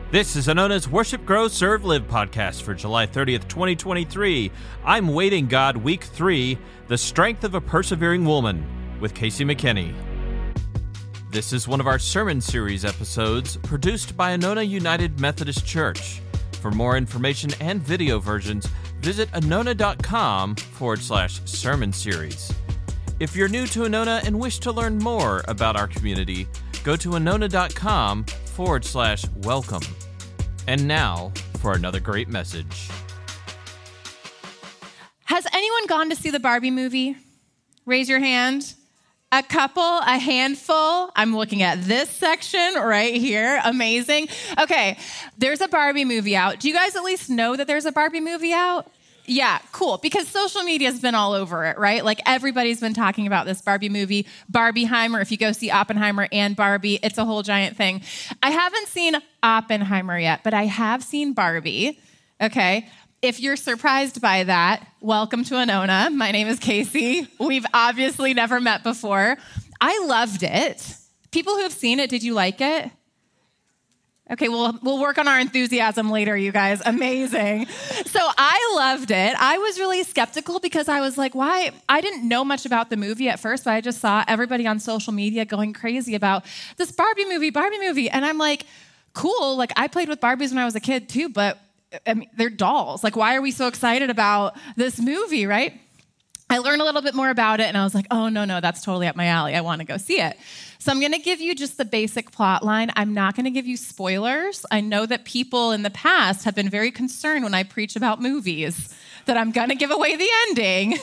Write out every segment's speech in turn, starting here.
This is Anona's Worship, Grow, Serve, Live podcast for July 30th, 2023. I'm Waiting God, Week 3, The Strength of a Persevering Woman, with Casey McKinney. This is one of our sermon series episodes produced by Anona United Methodist Church. For more information and video versions, visit anona.com/sermon series. If you're new to Anona and wish to learn more about our community, go to anona.com/welcome. And now for another great message. Has anyone gone to see the Barbie movie? Raise your hand. A couple, a handful. I'm looking at this section right here. Amazing. Okay, there's a Barbie movie out. Do you guys at least know that there's a Barbie movie out? Yeah, cool. Because social media has been all over it, right? Like everybody's been talking about this Barbie movie, Barbieheimer. If you go see Oppenheimer and Barbie, it's a whole giant thing. I haven't seen Oppenheimer yet, but I have seen Barbie. Okay. If you're surprised by that, welcome to Anona. My name is Casey. We've obviously never met before. I loved it. People who have seen it, did you like it? Okay, we'll work on our enthusiasm later, you guys. Amazing. So I loved it. I was really skeptical because I was like, why? I didn't know much about the movie at first, but I just saw everybody on social media going crazy about this Barbie movie. And I'm like, cool. Like I played with Barbies when I was a kid too, but I mean, they're dolls. Like, why are we so excited about this movie, right? I learned a little bit more about it and I was like, oh, no, that's totally up my alley. I want to go see it. So I'm going to give you just the basic plot line. I'm not going to give you spoilers. I know that people in the past have been very concerned when I preach about movies that I'm going to give away the ending.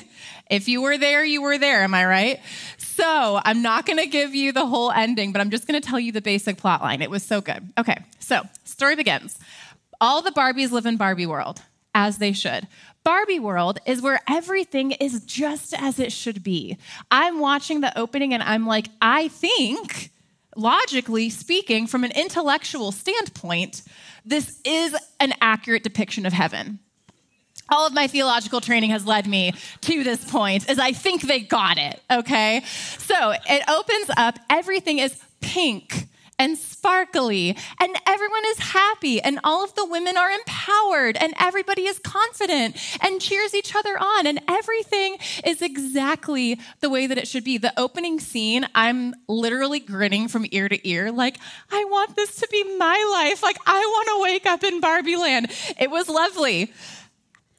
If you were there, you were there. Am I right? So I'm not going to give you the whole ending, but I'm just going to tell you the basic plot line. It was so good. Okay, so story begins. All the Barbies live in Barbie world, as they should. Barbie world is where everything is just as it should be. I'm watching the opening and I'm like, I think, logically speaking, from an intellectual standpoint, this is an accurate depiction of heaven. All of my theological training has led me to this point, is I think they got it, okay? So it opens up, everything is pink and sparkly, and everyone is happy, and all of the women are empowered, and everybody is confident and cheers each other on, and everything is exactly the way that it should be. The opening scene, I'm literally grinning from ear to ear, like, I want this to be my life. Like, I want to wake up in Barbie land. It was lovely.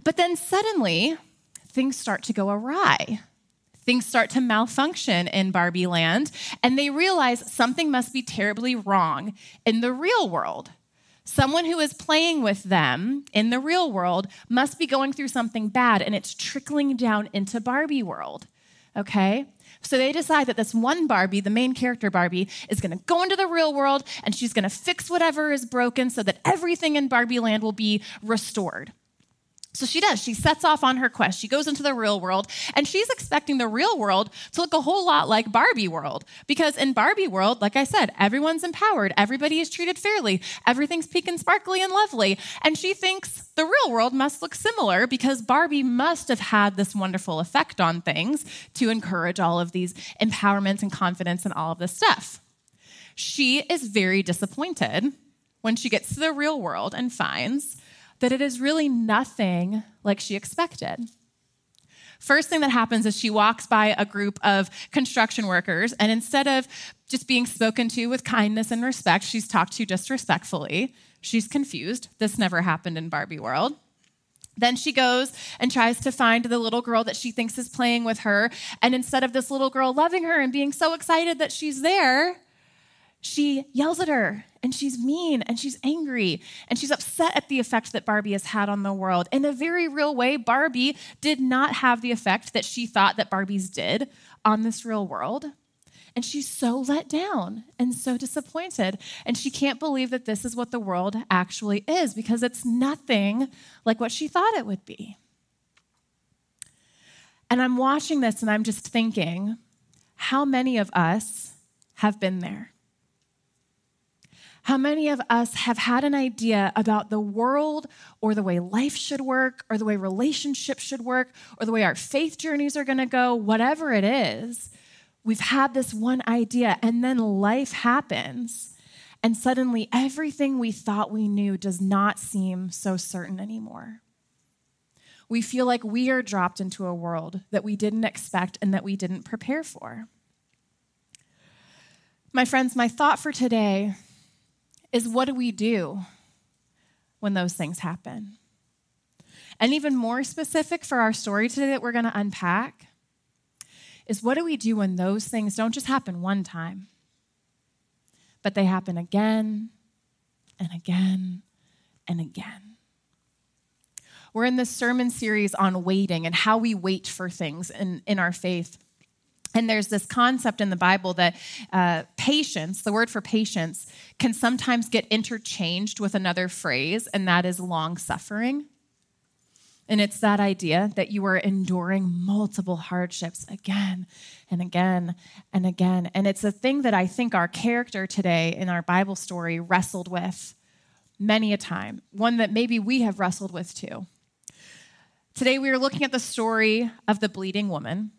But then suddenly, things start to go awry. Things start to malfunction in Barbie land, and they realize something must be terribly wrong in the real world. Someone who is playing with them in the real world must be going through something bad, and it's trickling down into Barbie world, okay? So they decide that this one Barbie, the main character Barbie, is going to go into the real world, and she's going to fix whatever is broken so that everything in Barbie land will be restored. So she does. She sets off on her quest. She goes into the real world, and she's expecting the real world to look a whole lot like Barbie world. Because in Barbie world, like I said, everyone's empowered. Everybody is treated fairly. Everything's pink and sparkly and lovely. And she thinks the real world must look similar because Barbie must have had this wonderful effect on things to encourage all of these empowerment and confidence and all of this stuff. She is very disappointed when she gets to the real world and finds that it is really nothing like she expected. First thing that happens is she walks by a group of construction workers, and instead of just being spoken to with kindness and respect, she's talked to disrespectfully. She's confused. This never happened in Barbie world. Then she goes and tries to find the little girl that she thinks is playing with her, and instead of this little girl loving her and being so excited that she's there, she yells at her, and she's mean, and she's angry, and she's upset at the effect that Barbie has had on the world. In a very real way, Barbie did not have the effect that she thought that Barbies did on this real world. And she's so let down and so disappointed, and she can't believe that this is what the world actually is because it's nothing like what she thought it would be. And I'm watching this, and I'm just thinking, how many of us have been there? How many of us have had an idea about the world or the way life should work or the way relationships should work or the way our faith journeys are going to go, whatever it is, we've had this one idea and then life happens And suddenly, everything we thought we knew does not seem so certain anymore. We feel like we are dropped into a world that we didn't expect and that we didn't prepare for. My friends, my thought for today is, what do we do when those things happen? And even more specific for our story today that we're going to unpack is, what do we do when those things don't just happen one time, but they happen again and again and again? We're in this sermon series on waiting and how we wait for things in our faith. And there's this concept in the Bible that patience, the word for patience, can sometimes get interchanged with another phrase, and that is long-suffering. And it's that idea that you are enduring multiple hardships again and again and again. And it's a thing that I think our character today in our Bible story wrestled with many a time, one that maybe we have wrestled with too. Today we are looking at the story of the bleeding woman.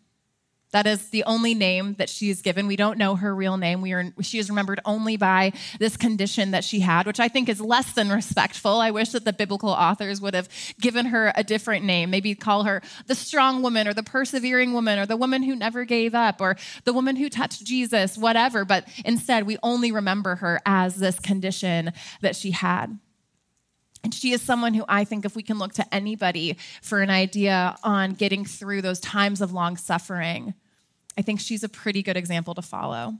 That is the only name that she is given. We don't know her real name. She is remembered only by this condition that she had, which I think is less than respectful. I wish that the biblical authors would have given her a different name. Maybe call her the strong woman or the persevering woman or the woman who never gave up or the woman who touched Jesus, whatever. But instead, we only remember her as this condition that she had. And she is someone who I think if we can look to anybody for an idea on getting through those times of long suffering, I think she's a pretty good example to follow.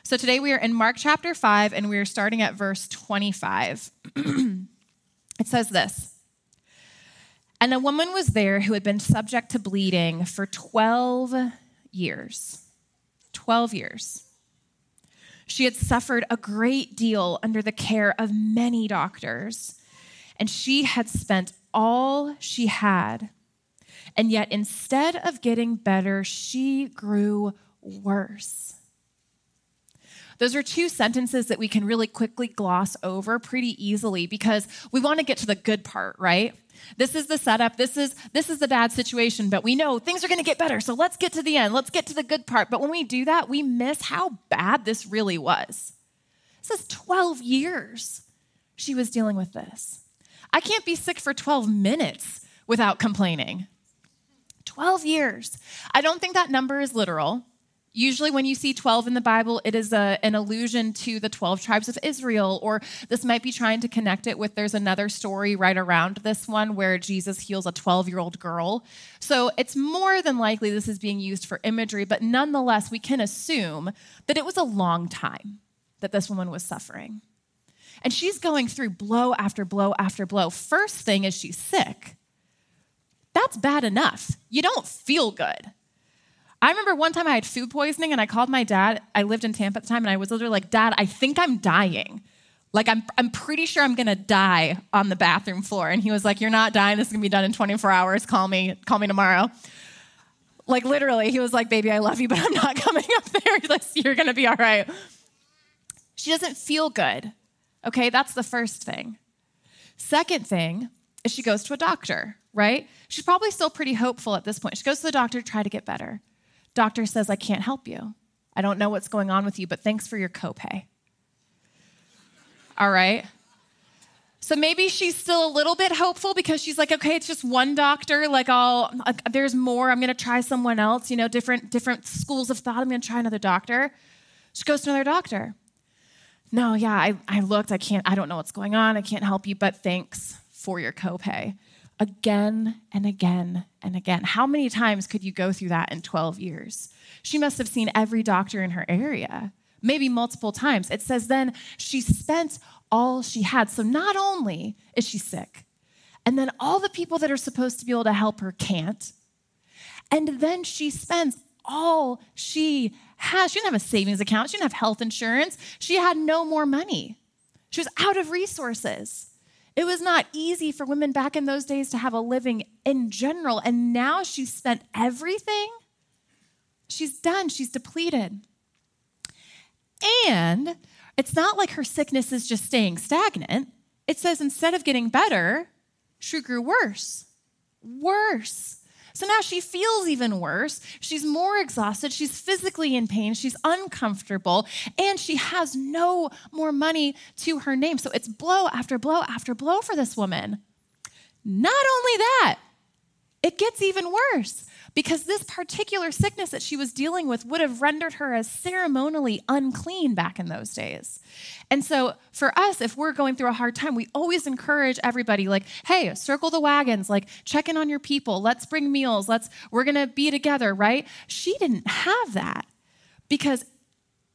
So today we are in Mark chapter 5, and we are starting at verse 25. It says this: "And a woman was there who had been subject to bleeding for 12 years. 12 years. She had suffered a great deal under the care of many doctors, and she had spent all she had. And yet instead of getting better, she grew worse." Those are two sentences that we can really quickly gloss over pretty easily because we want to get to the good part, right? This is the setup. This is the bad situation, but we know things are going to get better. So let's get to the end. Let's get to the good part. But when we do that, we miss how bad this really was. It says 12 years she was dealing with this. I can't be sick for 12 minutes without complaining. 12 years. I don't think that number is literal. Usually when you see 12 in the Bible, it is an allusion to the 12 tribes of Israel, or this might be trying to connect it with, there's another story right around this one where Jesus heals a 12-year-old girl. So it's more than likely this is being used for imagery, but nonetheless, we can assume that it was a long time that this woman was suffering. And she's going through blow after blow after blow. First thing is she's sick. That's bad enough. You don't feel good. I remember one time I had food poisoning and I called my dad. I lived in Tampa at the time and I was literally like, "Dad, I think I'm dying. Like I'm pretty sure I'm gonna die on the bathroom floor." And he was like, "You're not dying. This is gonna be done in 24 hours. Call me tomorrow." Like literally, he was like, "Baby, I love you, but I'm not coming up there." He's like, "You're gonna be all right." She doesn't feel good. Okay, that's the first thing. Second thing is she goes to a doctor, right? She's probably still pretty hopeful at this point. She goes to the doctor to try to get better. Doctor says, "I can't help you. I don't know what's going on with you, but thanks for your copay." All right. So maybe she's still a little bit hopeful because she's like, okay, it's just one doctor. There's more. I'm going to try someone else, different schools of thought. I'm going to try another doctor. She goes to another doctor. "No, yeah, I looked. I don't know what's going on. I can't help you, but thanks for your copay." Again and again and again. How many times could you go through that in 12 years? She must have seen every doctor in her area, maybe multiple times. It says then she spent all she had. So not only is she sick, and then all the people that are supposed to be able to help her can't, and then she spends all she has. She didn't have a savings account. She didn't have health insurance. She had no more money. She was out of resources. It was not easy for women back in those days to have a living in general. And now she's spent everything. She's done. She's depleted. And it's not like her sickness is just staying stagnant. It says instead of getting better, she grew worse. Worse. So now she feels even worse. She's more exhausted. She's physically in pain. She's uncomfortable. And she has no more money to her name. So it's blow after blow after blow for this woman. Not only that, it gets even worse because this particular sickness that she was dealing with would have rendered her as ceremonially unclean back in those days. And so for us, if we're going through a hard time, we always encourage everybody like, hey, circle the wagons, like check in on your people. Let's bring meals. We're going to be together, right? She didn't have that because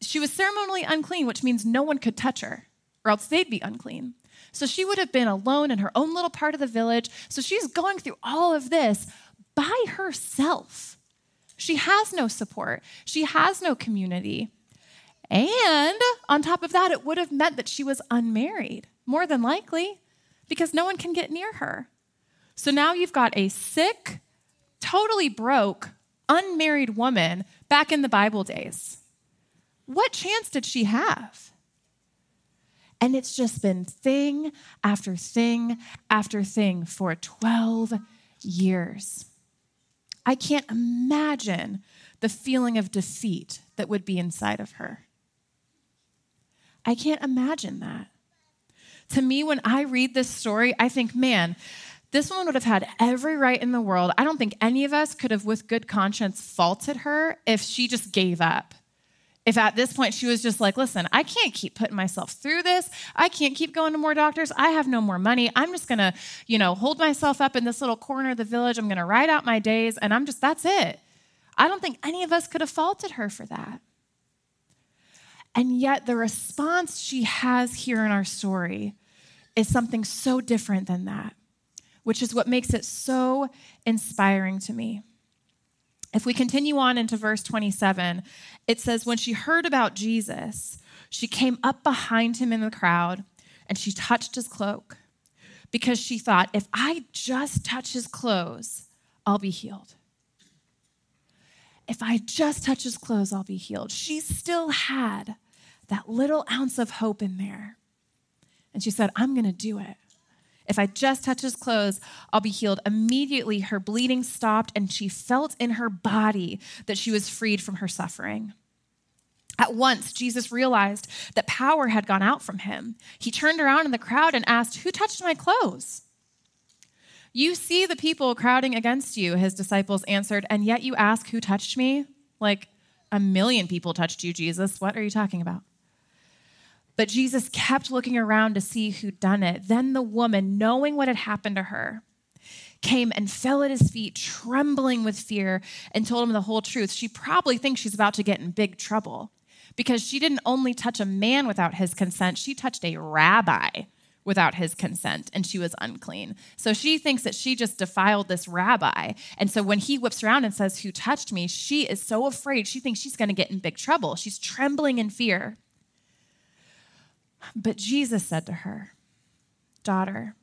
she was ceremonially unclean, which means no one could touch her or else they'd be unclean. So she would have been alone in her own little part of the village. So she's going through all of this by herself. She has no support. She has no community. And on top of that, it would have meant that she was unmarried, more than likely, because no one can get near her. So now you've got a sick, totally broke, unmarried woman back in the Bible days. What chance did she have? And it's just been thing after thing after thing for 12 years. I can't imagine the feeling of defeat that would be inside of her. I can't imagine that. To me, when I read this story, I think, man, this woman would have had every right in the world. I don't think any of us could have, with good conscience, faulted her if she just gave up. If at this point she was just like, listen, I can't keep putting myself through this. I can't keep going to more doctors. I have no more money. I'm just going to, hold myself up in this little corner of the village. I'm going to ride out my days and that's it. I don't think any of us could have faulted her for that. And yet the response she has here in our story is something so different than that, which is what makes it so inspiring to me. If we continue on into verse 27, it says, when she heard about Jesus, she came up behind him in the crowd and she touched his cloak because she thought, if I just touch his clothes, I'll be healed. If I just touch his clothes, I'll be healed. She still had that little ounce of hope in there. And she said, I'm going to do it. If I just touch his clothes, I'll be healed. Immediately, her bleeding stopped, and she felt in her body that she was freed from her suffering. At once, Jesus realized that power had gone out from him. He turned around in the crowd and asked, who touched my clothes? You see the people crowding against you, his disciples answered, and yet you ask, who touched me? Like 1 million people touched you, Jesus. What are you talking about? But Jesus kept looking around to see who'd done it. Then the woman, knowing what had happened to her, came and fell at his feet, trembling with fear, and told him the whole truth. She probably thinks she's about to get in big trouble because she didn't only touch a man without his consent, she touched a rabbi without his consent, and she was unclean. So she thinks that she just defiled this rabbi. And so when he whips around and says, who touched me? She is so afraid. She thinks she's going to get in big trouble. She's trembling in fear. But Jesus said to her, daughter,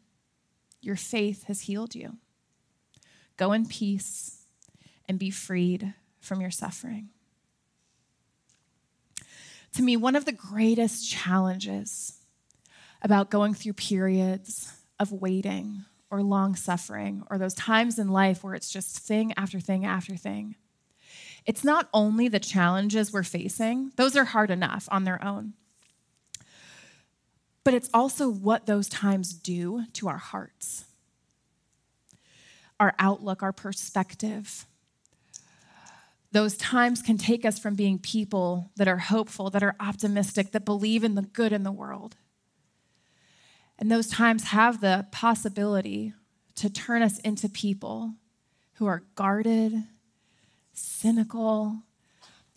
your faith has healed you. Go in peace and be freed from your suffering. To me, one of the greatest challenges about going through periods of waiting or long suffering or those times in life where it's just thing after thing after thing, it's not only the challenges we're facing, those are hard enough on their own, but it's also what those times do to our hearts, our outlook, our perspective. Those times can take us from being people that are hopeful, that are optimistic, that believe in the good in the world. And those times have the possibility to turn us into people who are guarded, cynical,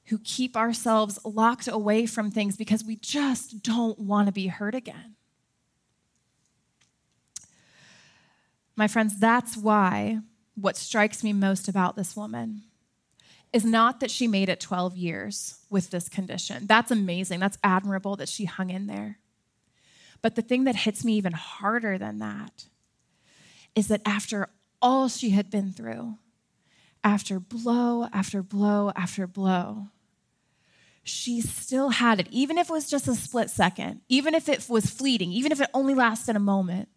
who keep ourselves locked away from things because we just don't want to be hurt again. My friends, that's why what strikes me most about this woman is not that she made it 12 years with this condition. That's amazing. That's admirable that she hung in there. But the thing that hits me even harder than that is that after all she had been through, after blow after blow after blow, she still had it, even if it was just a split second, even if it was fleeting, even if it only lasted a moment,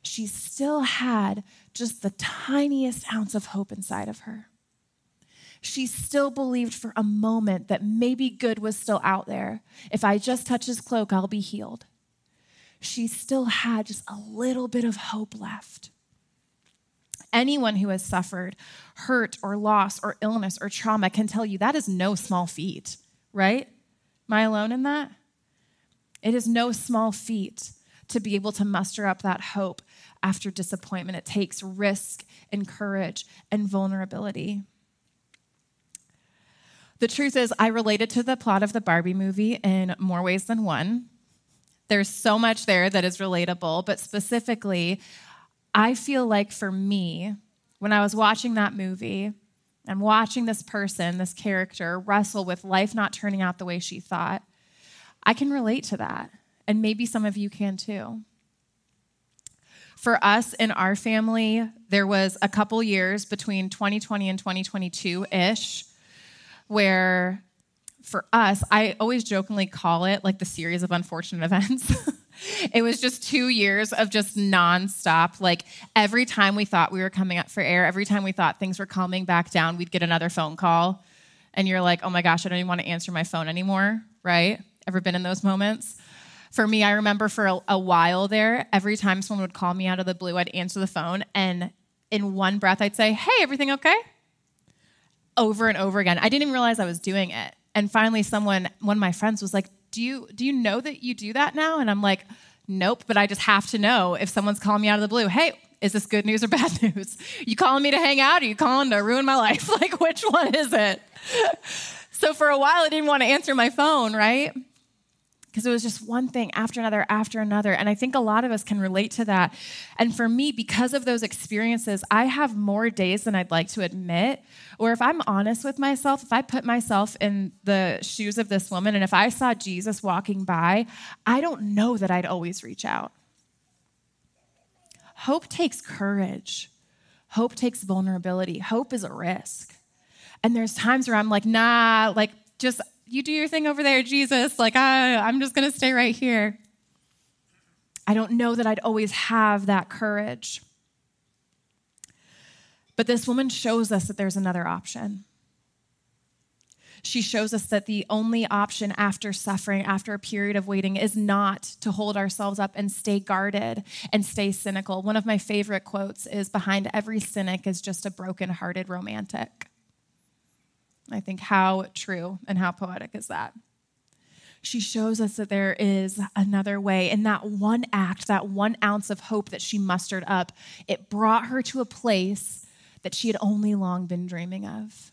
she still had just the tiniest ounce of hope inside of her. She still believed for a moment that maybe good was still out there. If I just touch his cloak, I'll be healed. She still had just a little bit of hope left. Anyone who has suffered hurt or loss or illness or trauma can tell you that is no small feat, right? Am I alone in that? It is no small feat to be able to muster up that hope after disappointment. It takes risk and courage and vulnerability. The truth is, I related to the plot of the Barbie movie in more ways than one. There's so much there that is relatable, but specifically, I feel like for me, when I was watching that movie and watching this person, this character, wrestle with life not turning out the way she thought, I can relate to that, and maybe some of you can too. For us in our family, there was a couple years between 2020 and 2022-ish where for us, I always jokingly call it like the series of unfortunate events. It was just 2 years of just nonstop. Like every time we thought we were coming up for air, every time we thought things were calming back down, we'd get another phone call. And you're like, oh my gosh, I don't even want to answer my phone anymore, right? Ever been in those moments? For me, I remember for a while there, every time someone would call me out of the blue, I'd answer the phone. And in one breath, I'd say, hey, everything okay? Over and over again. I didn't even realize I was doing it. And finally, one of my friends was like, do you know that you do that now? And I'm like, nope, but I just have to know if someone's calling me out of the blue. Hey, is this good news or bad news? You calling me to hang out or you calling to ruin my life? Like, which one is it? So for a while, I didn't want to answer my phone, right? Because it was just one thing after another. And I think a lot of us can relate to that. And for me, because of those experiences, I have more days than I'd like to admit. Or if I'm honest with myself, if I put myself in the shoes of this woman, and if I saw Jesus walking by, I don't know that I'd always reach out. Hope takes courage. Hope takes vulnerability. Hope is a risk. And there's times where I'm like, nah, like just you do your thing over there, Jesus. Like, I'm just going to stay right here. I don't know that I'd always have that courage. But this woman shows us that there's another option. She shows us that the only option after suffering, after a period of waiting, is not to hold ourselves up and stay guarded and stay cynical. One of my favorite quotes is, behind every cynic is just a broken-hearted romantic. I think how true and how poetic is that? She shows us that there is another way. And that one act, that 1 ounce of hope that she mustered up, it brought her to a place that she had only long been dreaming of.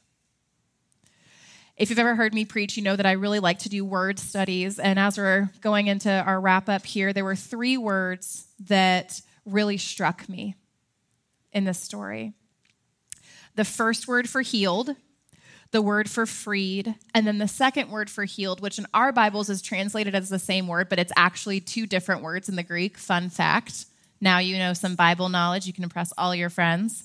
If you've ever heard me preach, you know that I really like to do word studies. And as we're going into our wrap up here, there were 3 words that really struck me in this story. The first word for healed, the word for freed, and then the second word for healed, which in our Bibles is translated as the same word, but it's actually 2 different words in the Greek. Fun fact. Now you know some Bible knowledge. You can impress all your friends.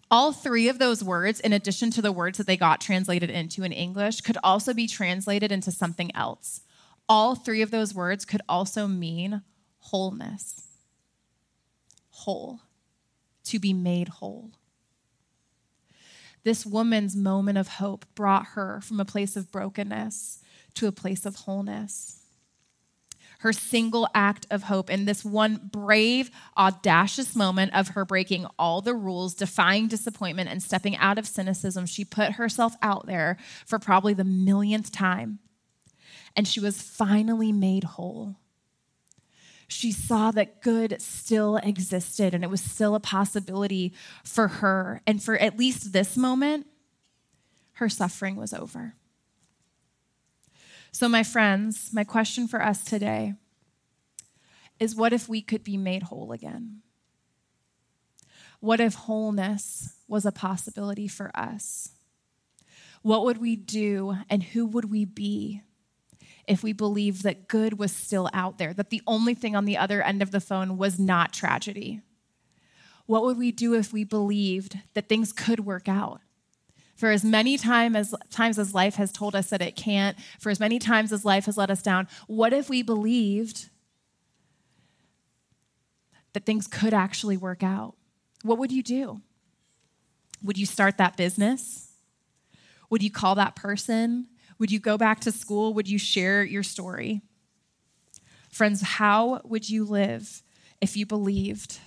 All 3 of those words, in addition to the words that they got translated into in English, could also be translated into something else. All 3 of those words could also mean wholeness. Whole. To be made whole. This woman's moment of hope brought her from a place of brokenness to a place of wholeness. Her single act of hope in this one brave, audacious moment of her breaking all the rules, defying disappointment, and stepping out of cynicism, she put herself out there for probably the millionth time. And she was finally made whole. She saw that good still existed and it was still a possibility for her. And for at least this moment, her suffering was over. So my friends, my question for us today is, what if we could be made whole again? What if wholeness was a possibility for us? What would we do and who would we be if we believed that good was still out there, that the only thing on the other end of the phone was not tragedy? What would we do if we believed that things could work out? For as many times as life has told us that it can't, for as many times as life has let us down, what if we believed that things could actually work out, what would you do? Would you start that business? Would you call that person? Would you go back to school? Would you share your story? Friends, how would you live if you believed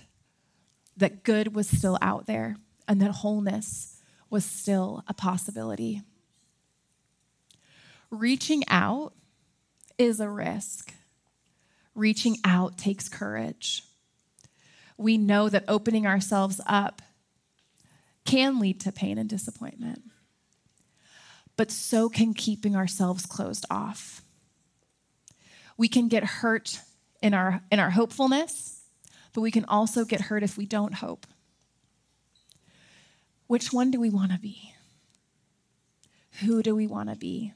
that good was still out there and that wholeness was still a possibility? Reaching out is a risk. Reaching out takes courage. We know that opening ourselves up can lead to pain and disappointment, but so can keeping ourselves closed off. We can get hurt in our hopefulness, but we can also get hurt if we don't hope. Which one do we want to be? Who do we want to be?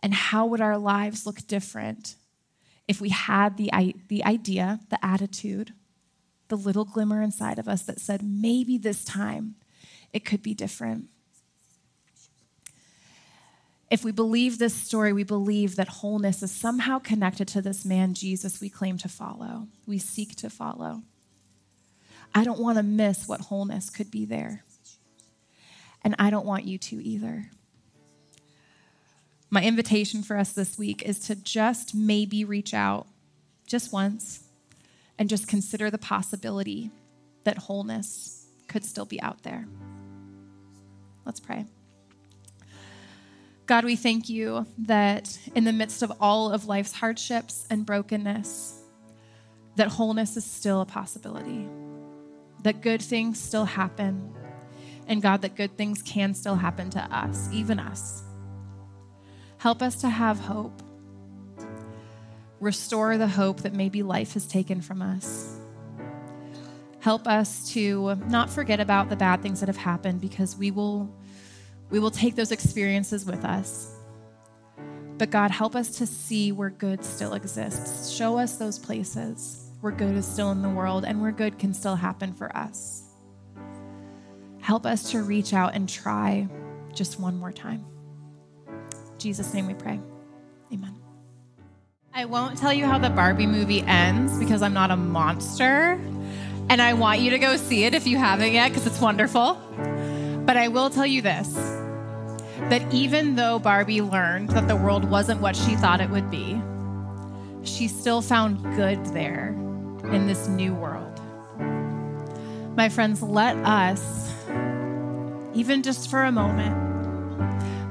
And how would our lives look different if we had the idea, the attitude, the little glimmer inside of us that said, maybe this time it could be different? If we believe this story, we believe that wholeness is somehow connected to this man, Jesus, we claim to follow, we seek to follow. I don't want to miss what wholeness could be there. And I don't want you to either. My invitation for us this week is to just maybe reach out just once and just consider the possibility that wholeness could still be out there. Let's pray. God, we thank you that in the midst of all of life's hardships and brokenness, that wholeness is still a possibility, that good things still happen, and God, that good things can still happen to us, even us. Help us to have hope. Restore the hope that maybe life has taken from us. Help us to not forget about the bad things that have happened, because we will take those experiences with us. But God, help us to see where good still exists. Show us those places where good is still in the world and where good can still happen for us. Help us to reach out and try just one more time. In Jesus' name we pray. Amen. I won't tell you how the Barbie movie ends because I'm not a monster, and I want you to go see it if you haven't yet because it's wonderful. But I will tell you this, that even though Barbie learned that the world wasn't what she thought it would be, she still found good there in this new world. My friends, let us, even just for a moment,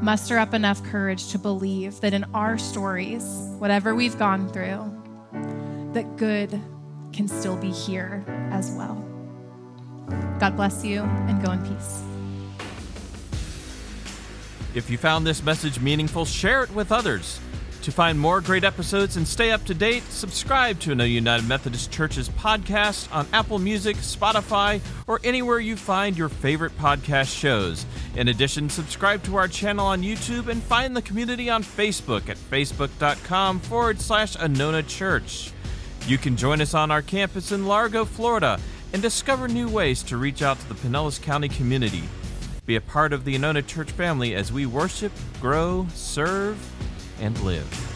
muster up enough courage to believe that in our stories, whatever we've gone through, that good can still be here as well. God bless you, and go in peace. If you found this message meaningful, share it with others. To find more great episodes and stay up to date, subscribe to Anona United Methodist Church's podcast on Apple Music, Spotify, or anywhere you find your favorite podcast shows. In addition, subscribe to our channel on YouTube and find the community on Facebook at facebook.com/Anona Church. You can join us on our campus in Largo, Florida, and discover new ways to reach out to the Pinellas County community. Be a part of the Anona Church family as we worship, grow, serve, and live.